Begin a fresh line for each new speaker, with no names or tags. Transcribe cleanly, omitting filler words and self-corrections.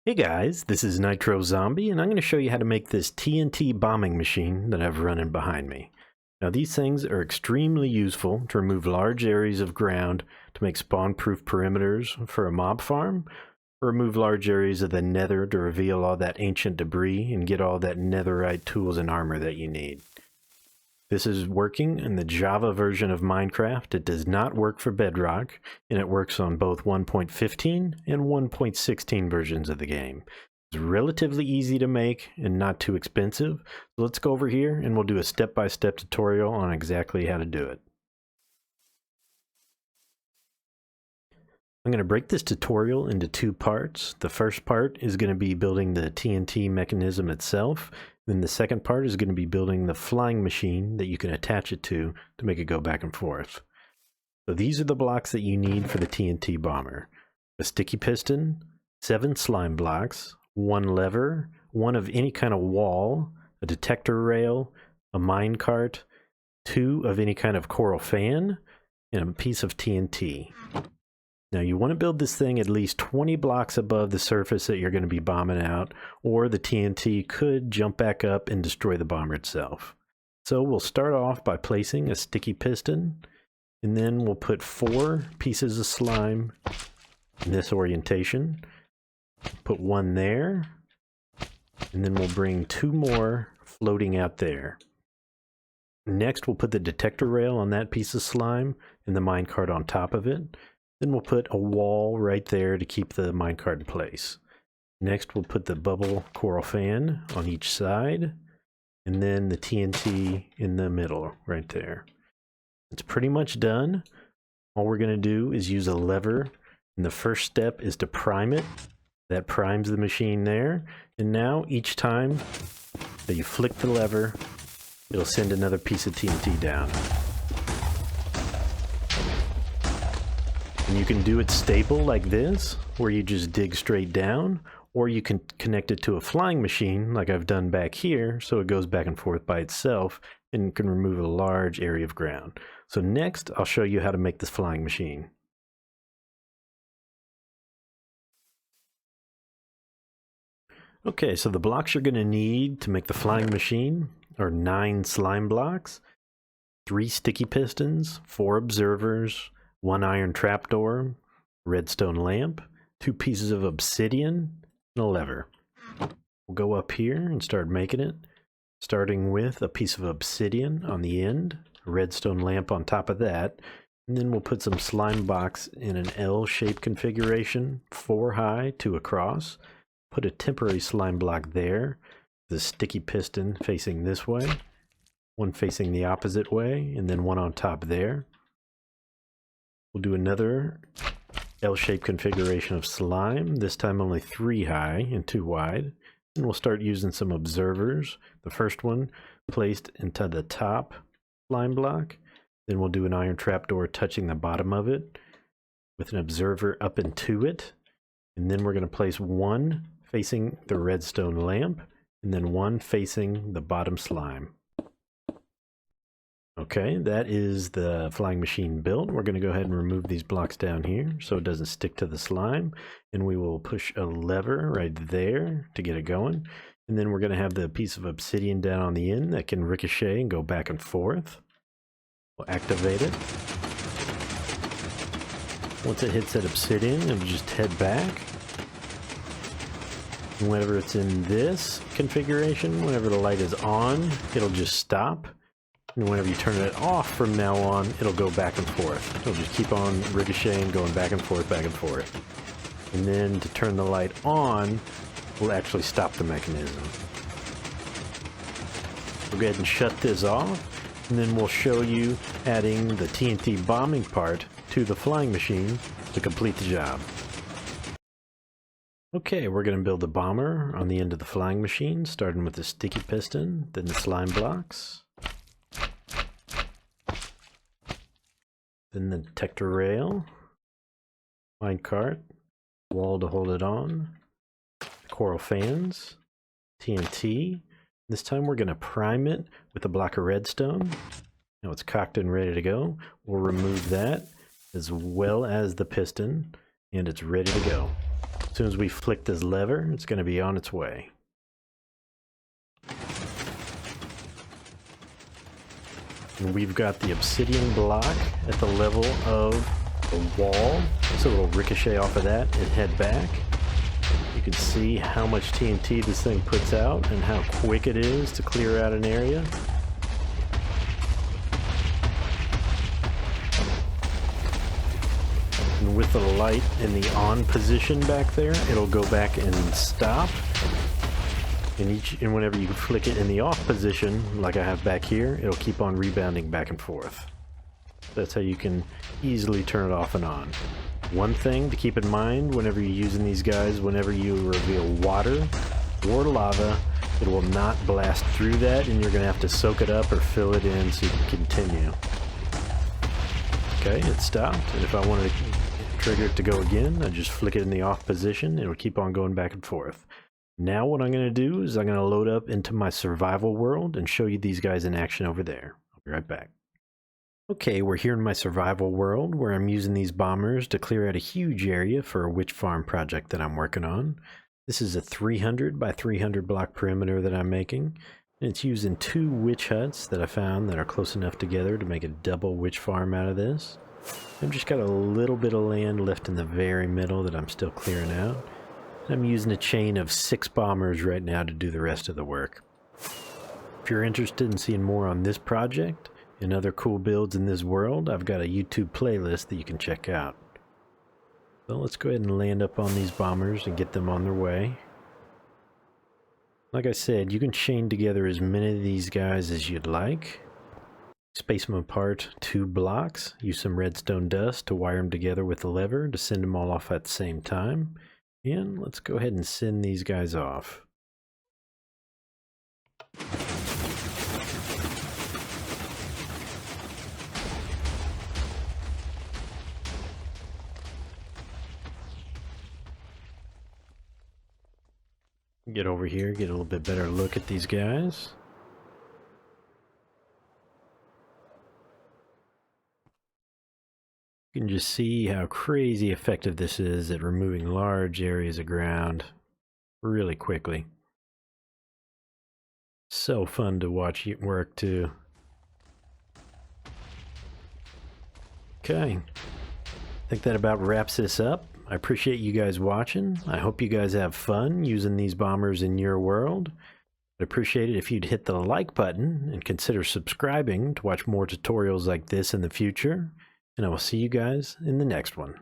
Hey guys, this is NitroZombie, and I'm going to show you how to make this TNT bombing machine that I've running behind me. Now these things are extremely useful to remove large areas of ground to make spawn-proof perimeters for a mob farm, or remove large areas of the nether to reveal all that ancient debris and get all that netherite tools and armor that you need. This is working in the Java version of Minecraft. It does not work for Bedrock, and it works on both 1.15 and 1.16 versions of the game. It's relatively easy to make and not too expensive. So let's go over here and we'll do a step-by-step tutorial on exactly how to do it. I'm going to break this tutorial into two parts. The first part is going to be building the TNT mechanism itself. Then the second part is going to be building the flying machine that you can attach it to make it go back and forth. So these are the blocks that you need for the TNT bomber. A sticky piston, 7 slime blocks, 1 lever, 1 of any kind of wall, a detector rail, a mine cart, 2 of any kind of coral fan, and a piece of TNT. Now you want to build this thing at least 20 blocks above the surface that you're going to be bombing out, or the TNT could jump back up and destroy the bomber itself. So we'll start off by placing a sticky piston, and then we'll put 4 pieces of slime in this orientation. Put 1 there, and then we'll bring 2 more floating out there. Next we'll put the detector rail on that piece of slime and the minecart on top of it. Then we'll put a wall right there to keep the minecart in place. Next we'll put the bubble coral fan on each side, and then the TNT in the middle right there. It's pretty much done. All we're going to do is use a lever, and the first step is to prime it. That primes the machine there, and now each time that you flick the lever, it'll send another piece of TNT down. And you can do it stable like this, where you just dig straight down, or you can connect it to a flying machine like I've done back here, so it goes back and forth by itself and can remove a large area of ground. So next, I'll show you how to make this flying machine. Okay, so the blocks you're going to need to make the flying machine are 9 slime blocks, 3 sticky pistons, 4 observers, 1 iron trapdoor, redstone lamp, 2 pieces of obsidian, and a lever. We'll go up here and start making it, starting with a piece of obsidian on the end, a redstone lamp on top of that, and then we'll put some slime blocks in an L-shaped configuration, 4 high, 2 across. Put a temporary slime block there, the sticky piston facing this way, 1 facing the opposite way, and then 1 on top there. We'll do another L-shaped configuration of slime, this time only 3 high and 2 wide. And we'll start using some observers. The first one placed into the top slime block. Then we'll do an iron trapdoor touching the bottom of it with an observer up into it. And then we're going to place 1 facing the redstone lamp, and then 1 facing the bottom slime. Okay, that is the flying machine built. We're going to go ahead and remove these blocks down here so it doesn't stick to the slime. And we will push a lever right there to get it going. And then we're going to have the piece of obsidian down on the end that can ricochet and go back and forth. We'll activate it. Once it hits that obsidian, it'll just head back. And whenever it's in this configuration, whenever the light is on, it'll just stop. And whenever you turn it off from now on, it'll go back and forth. It'll just keep on ricocheting, going back and forth, back and forth. And then to turn the light on, we'll actually stop the mechanism. We'll go ahead and shut this off, and then we'll show you adding the TNT bombing part to the flying machine to complete the job. Okay, we're going to build a bomber on the end of the flying machine, starting with the sticky piston, then the slime blocks. Then the detector rail, minecart, wall to hold it on, coral fans, TNT. This time we're going to prime it with a block of redstone. Now it's cocked and ready to go. We'll remove that as well as the piston, and it's ready to go. As soon as we flick this lever, it's going to be on its way. And we've got the obsidian block at the level of the wall. So it'll ricochet off of that and head back. You can see how much TNT this thing puts out and how quick it is to clear out an area. And with the light in the on position back there, it'll go back and stop. And whenever you flick it in the off position, like I have back here, it'll keep on rebounding back and forth. That's how you can easily turn it off and on. One thing to keep in mind whenever you're using these guys, whenever you reveal water or lava, it will not blast through that, and you're going to have to soak it up or fill it in so you can continue. Okay, it stopped, and if I wanted to trigger it to go again, I just flick it in the off position, it'll keep on going back and forth. Now what I'm going to do is I'm going to load up into my survival world and show you these guys in action over there. I'll be right back. Okay, we're here in my survival world where I'm using these bombers to clear out a huge area for a witch farm project that I'm working on. This is a 300 by 300 block perimeter that I'm making. And it's using 2 witch huts that I found that are close enough together to make a double witch farm out of this. I've just got a little bit of land left in the very middle that I'm still clearing out. I'm using a chain of 6 bombers right now to do the rest of the work. If you're interested in seeing more on this project and other cool builds in this world, I've got a YouTube playlist that you can check out. So let's go ahead and land up on these bombers and get them on their way. Like I said, you can chain together as many of these guys as you'd like. Space them apart 2 blocks. Use some redstone dust to wire them together with the lever to send them all off at the same time. And let's go ahead and send these guys off. Get over here, get a little bit better look at these guys. You can just see how crazy effective this is at removing large areas of ground really quickly. So fun to watch it work too. Okay, I think that about wraps this up. I appreciate you guys watching. I hope you guys have fun using these bombers in your world. I'd appreciate it if you'd hit the like button and consider subscribing to watch more tutorials like this in the future. And I will see you guys in the next one.